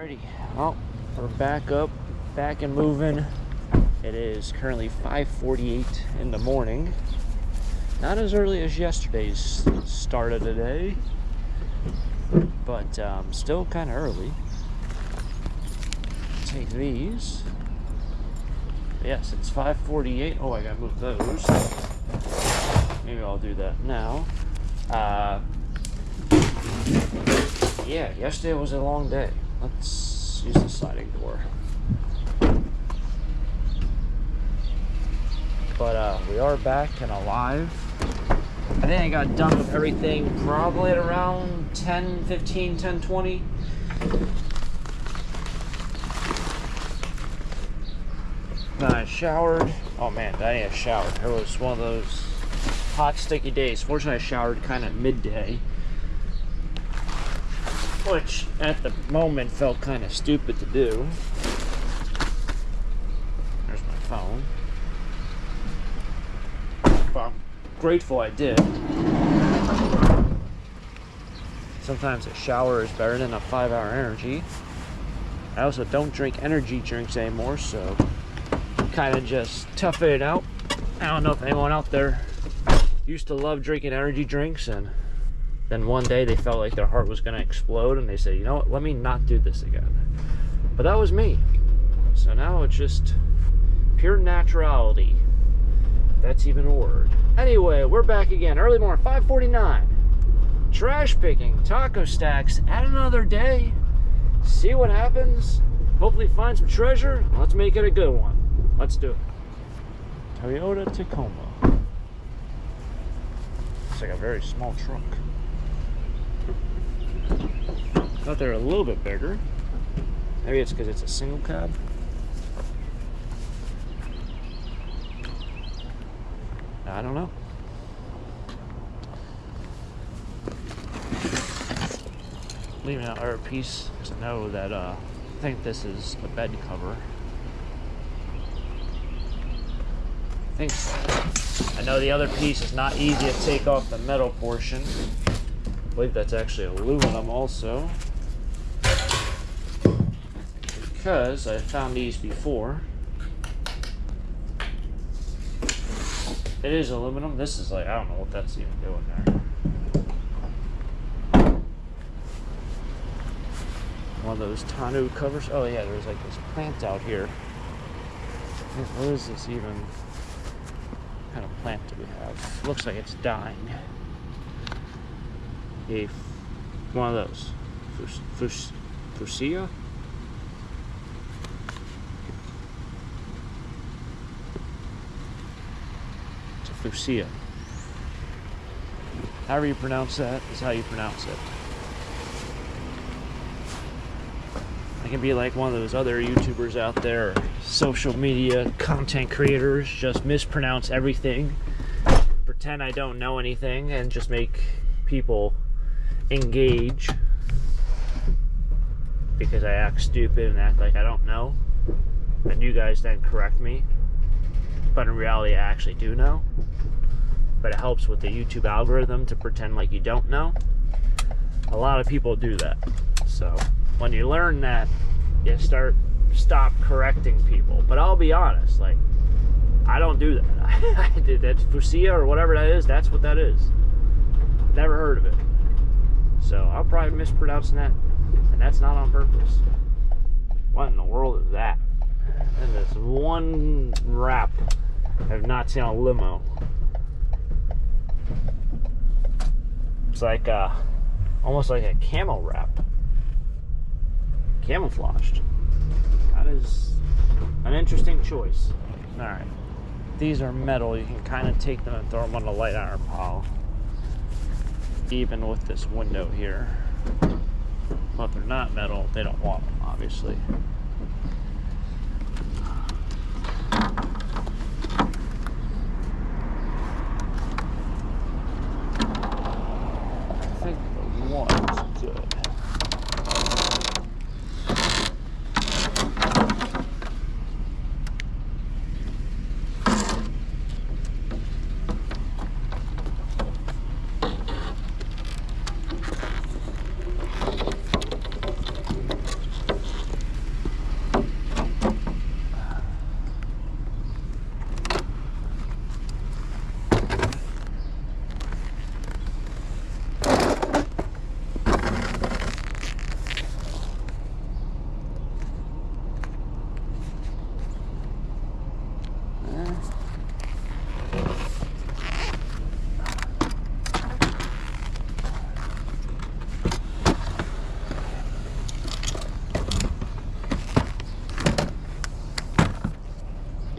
Alrighty, well, we're back up, back and moving. It is currently 5:48 in the morning. Not as early as yesterday's start of the day, but still kind of early. Take these. Yes, it's 5:48. Oh, I gotta move those. Maybe I'll do that now. Yeah, yesterday was a long day. Let's use the sliding door. But we are back and alive. I think I got done with everything probably at around 10:15, 10:20. Then I showered. Oh man, I need a shower. It was one of those hot, sticky days. Fortunately, I showered kind of midday, which at the moment felt kind of stupid to do. There's my phone. But I'm grateful I did. Sometimes a shower is better than a 5-hour energy. I also don't drink energy drinks anymore, so kind of just toughing it out. I don't know if anyone out there used to love drinking energy drinks, and then one day they felt like their heart was going to explode, and they said, you know what, let me not do this again. But that was me. So now it's just pure naturality. That's even a word. Anyway, we're back again. Early morning, 5:49. Trash picking, taco stacks, add another day. See what happens. Hopefully find some treasure. Let's make it a good one. Let's do it. Toyota Tacoma. It's like a very small truck. Thought they were a little bit bigger. Maybe it's because it's a single cab. I don't know. Leaving out our piece because I know that I think this is a bed cover. I think so. I know the other piece is not easy to take off the metal portion. I believe that's actually aluminum also, because I found these before. It is aluminum. This is like, I don't know what that's even doing there. One of those tonneau covers. Oh yeah, there's like this plant out here. What is this even? What kind of plant do we have? Looks like it's dying. One of those. Fuchsia? It's a fuchsia. However you pronounce that is how you pronounce it. I can be like one of those other YouTubers out there, social media content creators, just mispronounce everything, pretend I don't know anything, and just make people engage because I act stupid and act like I don't know, and you guys then correct me, but in reality I actually do know. But it helps with the YouTube algorithm to pretend like you don't know. A lot of people do that. So when you learn that, you stop correcting people. But I'll be honest, like, I don't do that. I did that fuchsia or whatever that is. That's what that is. Never heard of it. So I'll probably mispronouncing that, and that's not on purpose. What in the world is that? And this one wrap I've not seen on a limo. It's like almost like a camel wrap. Camouflaged. That is an interesting choice. Alright. These are metal. You can kind of take them and throw them on the light iron pile. Even with this window here. Well, if they're not metal, they don't want them, obviously. I think the one's good.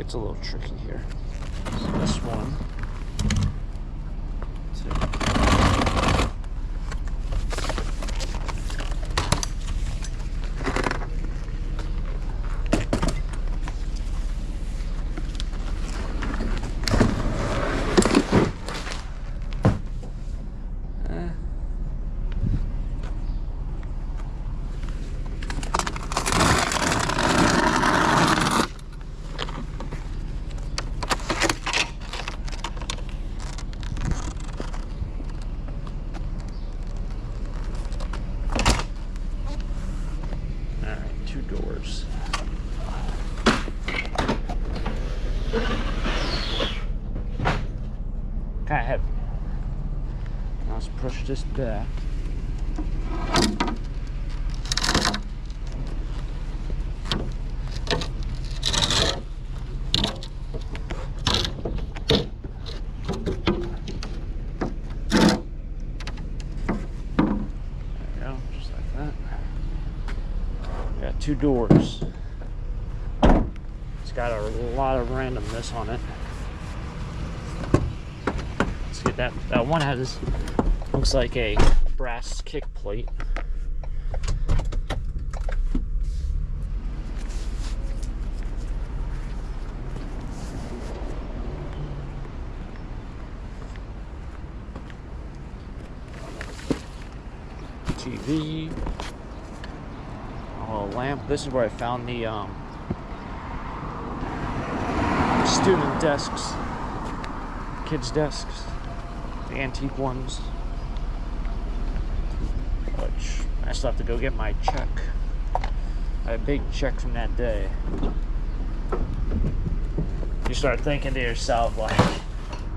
gets a little tricky here. So this one. Doors. Kind of heavy. Now let's push this back. Two doors. It's got a lot of randomness on it. Let's get that. That one has, looks like a brass kick plate. TV. Lamp. This is where I found the student desks, kids' desks, the antique ones, which I still have to go get my check. I had a big check from that day. You start thinking to yourself, like,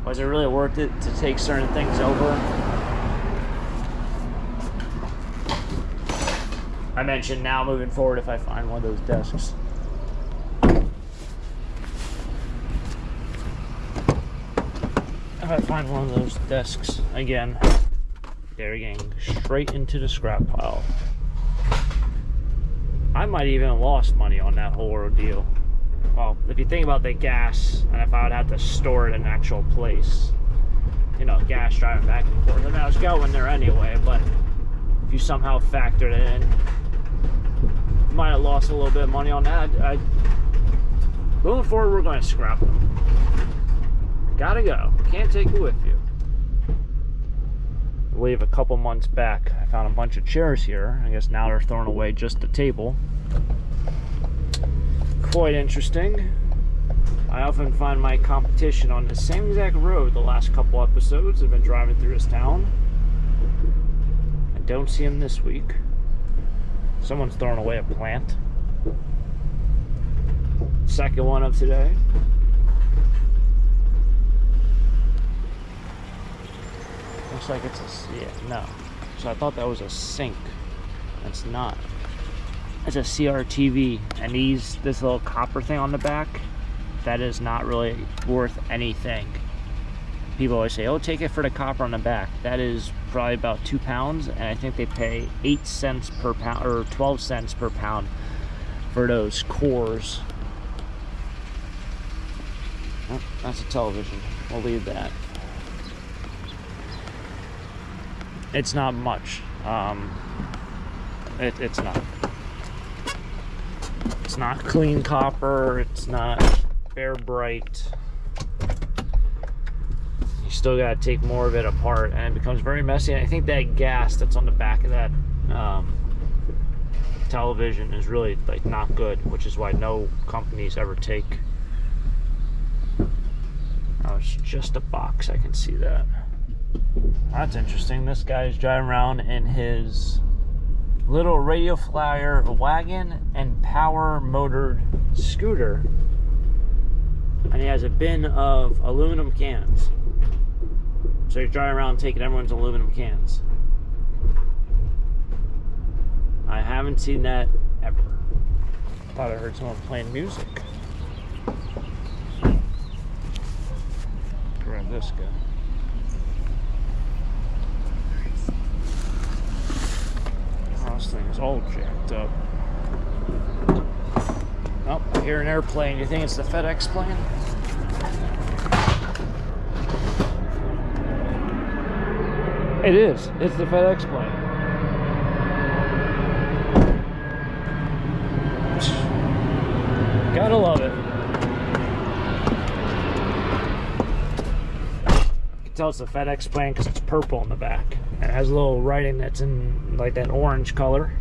was it really worth it to take certain things over? I mentioned now moving forward if I find one of those desks. If I find one of those desks again, they're getting straight into the scrap pile. I might even have lost money on that whole ordeal. Well, if you think about the gas, and if I would have to store it in an actual place, you know, gas driving back and forth. I mean, I was going there anyway, but if you somehow factored it in, might have lost a little bit of money on that. Moving forward, we're going to scrap them. Gotta go. Can't take it with you. I believe a couple months back, I found a bunch of chairs here. I guess now they're throwing away just the table. Quite interesting. I often find my competition on the same exact road the last couple episodes. I've been driving through this town. I don't see them this week. Someone's throwing away a plant. Second one of today. Looks like it's a, yeah, no. So I thought that was a sink. That's not. It's a CRTV, and this little copper thing on the back, that is not really worth anything. People always say, oh, take it for the copper on the back. That is probably about 2 pounds, and I think they pay 8 cents per pound, or 12 cents per pound for those cores. Oh, that's a television. We'll leave that. It's not much. It's not. It's not clean copper. It's not bare bright. You still got to take more of it apart, and it becomes very messy. And I think that gas that's on the back of that television is really like not good, which is why no companies ever take. Oh, it's just a box. I can see that. That's interesting. This guy's driving around in his little radio flyer wagon and power motored scooter, and he has a bin of aluminum cans. So he's driving around taking everyone's aluminum cans. I haven't seen that ever. Thought I heard someone playing music. Grab this guy. Oh, this thing is all jacked up. Oh, hear an airplane. You think it's the FedEx plane? It is. It's the FedEx plane. Gotta love it. You can tell it's the FedEx plane because it's purple on the back. And it has a little writing that's in like that orange color.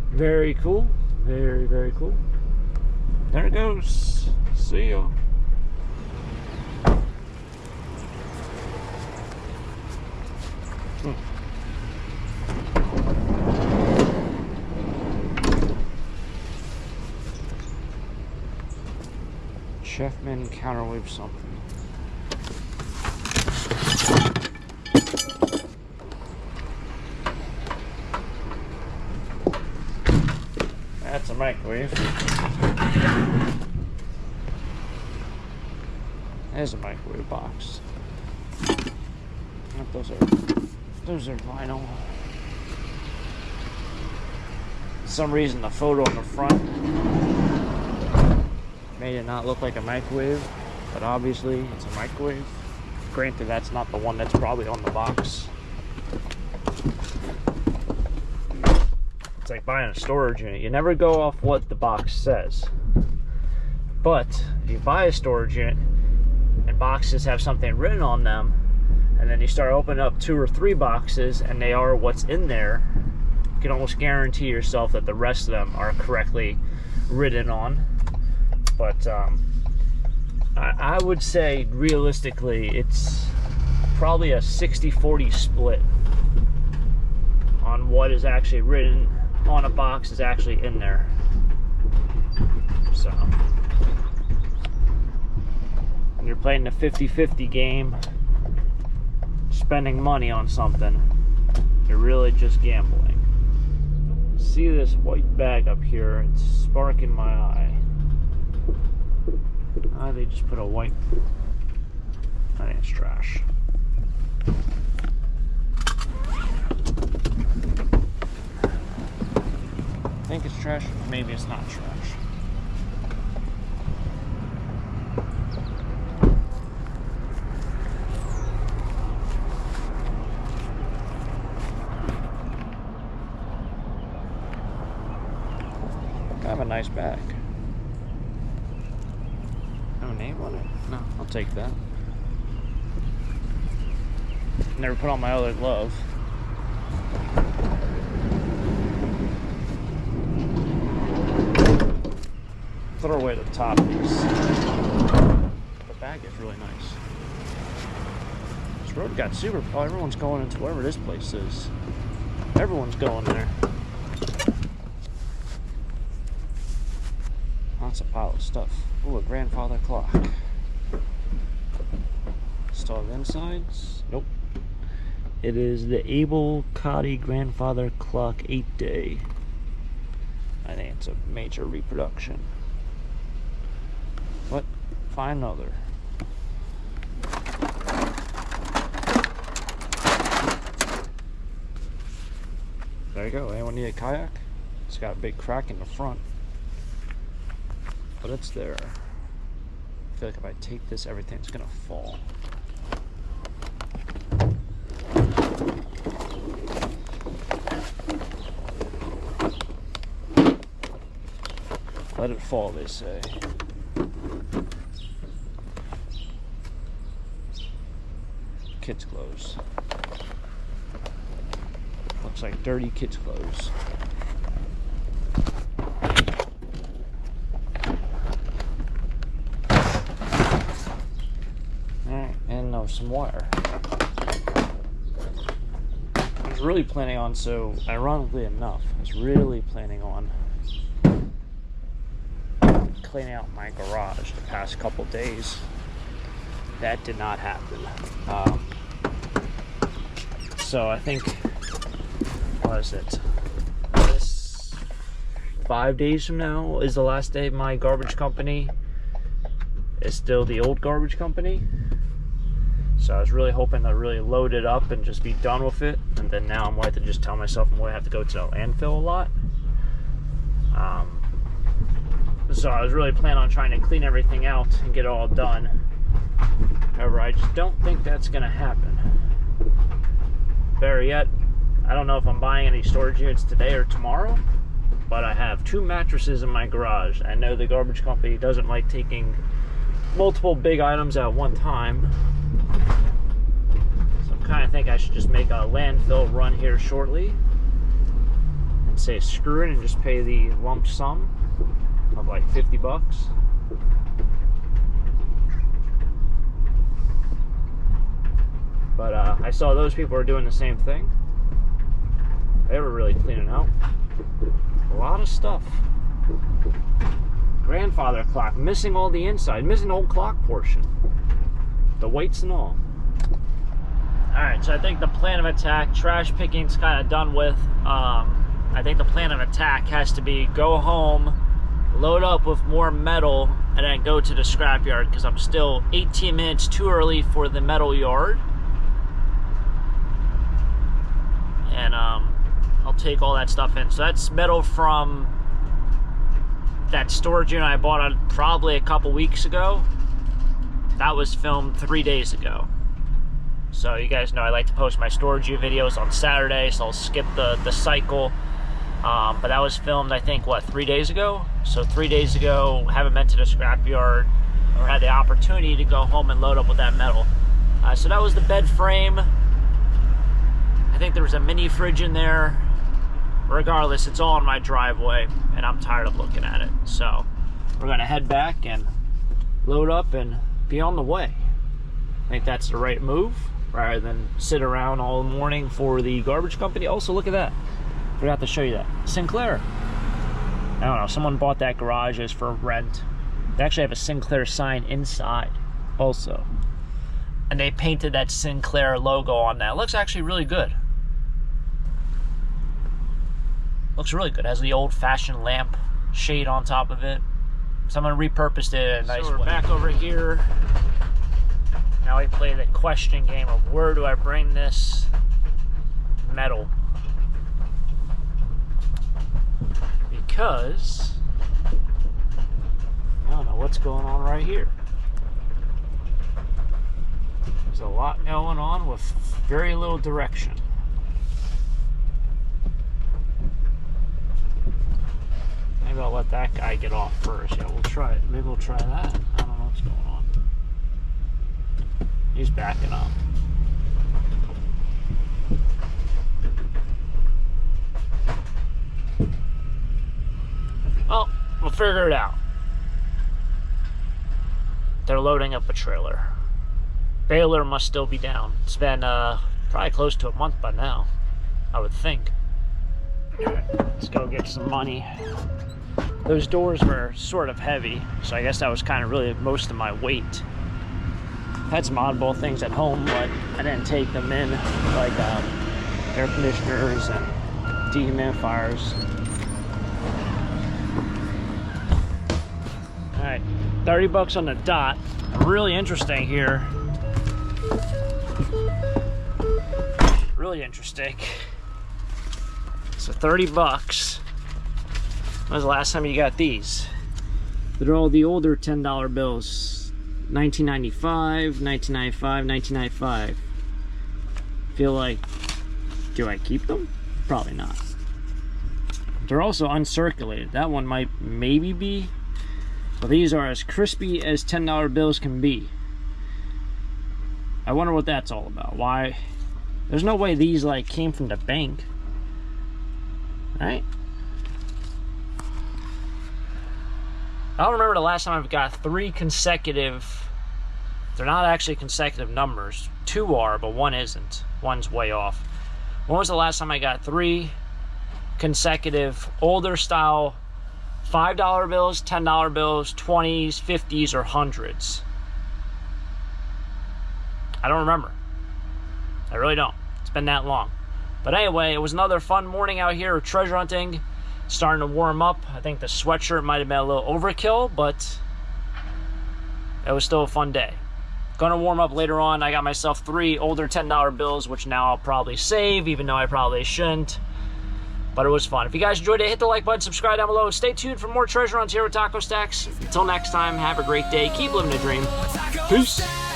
Very cool. Very, very cool. There it goes. See ya. Chefman counterweight something. That's a microwave. There's a microwave box. Those are vinyl. For some reason the photo on the front made it not look like a microwave, but obviously it's a microwave. Granted, that's not the one that's probably on the box. It's like buying a storage unit. You never go off what the box says. But if you buy a storage unit and boxes have something written on them, and then you start opening up 2 or 3 boxes and they are what's in there, you can almost guarantee yourself that the rest of them are correctly written on. But I would say realistically it's probably a 60-40 split on what is actually written on a box is actually in there. So when you're playing a 50-50 game, spending money on something, you're really just gambling. See this white bag up here? It's sparking my eye. They just put a white. I think it's trash. I think it's trash. Maybe it's not trash. Kind of a nice bag. No name on it? No, I'll take that. Never put on my other glove. Throw away the top piece. The bag is really nice. This road got super. Oh, everyone's going into wherever this place is. Everyone's going there. That's a pile of stuff. Ooh, a grandfather clock. Installed insides? Nope. It is the Abel Cotty grandfather clock 8-day. I think it's a major reproduction. But find another. There you go. Anyone need a kayak? It's got a big crack in the front. But it's there. I feel like if I take this, everything's gonna fall. Let it fall, they say. Kids' clothes. Looks like dirty kids' clothes. Some wire. I was really planning on, so ironically enough, I was really planning on cleaning out my garage the past couple days. That did not happen. So I think, what is it? This 5 days from now is the last day my garbage company is still the old garbage company. So I was really hoping to really load it up and just be done with it. And then now I'm going to just tell myself I'm going to have to go to the landfill a lot. So I was really planning on trying to clean everything out and get it all done. However, I just don't think that's gonna happen. Better yet, I don't know if I'm buying any storage units today or tomorrow, but I have 2 mattresses in my garage. I know the garbage company doesn't like taking multiple big items at one time. So I kind of think I should just make a landfill run here shortly and say screw it and just pay the lump sum of like 50 bucks. But I saw those people were doing the same thing. They were really cleaning out a lot of stuff. Grandfather clock, missing all the inside, missing the whole clock portion, the weights and all. Alright, so I think the plan of attack, trash picking's kind of done with. I think the plan of attack has to be go home, load up with more metal, and then go to the scrapyard, because I'm still 18 minutes too early for the metal yard. And I'll take all that stuff in. So that's metal from that storage unit I bought on probably a couple weeks ago. That was filmed 3 days ago. So you guys know I like to post my storage unit videos on Saturday, so I'll skip the cycle. But that was filmed, I think, what, 3 days ago? So 3 days ago, haven't been to the scrapyard or had the opportunity to go home and load up with that metal. So that was the bed frame. I think there was a mini fridge in there. Regardless, it's all in my driveway, and I'm tired of looking at it. So we're gonna head back and load up and be on the way. I think that's the right move, rather than sit around all morning for the garbage company. Also, look at that. Forgot to show you that. Sinclair. I don't know, someone bought that garage as for rent. They actually have a Sinclair sign inside also. And they painted that Sinclair logo on that. It looks actually really good. Looks really good. It has the old-fashioned lamp shade on top of it. Someone repurposed it in a nice way. So we're back over here. Now we play the question game of where do I bring this metal? Because I don't know what's going on right here. There's a lot going on with very little direction. Maybe I'll let that guy get off first. Yeah, we'll try it. Maybe we'll try that. I don't know what's going on. He's backing up. Well, we'll figure it out. They're loading up a trailer. Baler must still be down. It's been probably close to a month by now, I would think. Alright, let's go get some money. Those doors were sort of heavy, so I guess that was kind of really most of my weight. Had some oddball things at home, but I didn't take them in, like air conditioners and dehumidifiers. Alright, 30 bucks on the dot. Really interesting here. Really interesting. So 30 bucks. When was the last time you got these? They're all the older $10 bills. 1995, 1995, 1995. Feel like, do I keep them? Probably not. They're also uncirculated. That one might maybe be, but these are as crispy as $10 bills can be. I wonder what that's all about. Why? There's no way these like came from the bank, right? I don't remember the last time I've got 3 consecutive. They're not actually consecutive numbers. 2 are, but 1 isn't. 1's way off. When was the last time I got 3 consecutive older style $5 bills, $10 bills, 20s, 50s, or 100s? I don't remember. I really don't. It's been that long. But anyway, it was another fun morning out here treasure hunting. Starting to warm up. I think the sweatshirt might have been a little overkill, but it was still a fun day. Gonna warm up later on. I got myself 3 older $10 bills, which now I'll probably save, even though I probably shouldn't. But it was fun. If you guys enjoyed it, hit the like button, subscribe down below. Stay tuned for more treasure hunts here with Taco Stacks. Until next time, have a great day. Keep living the dream. Peace.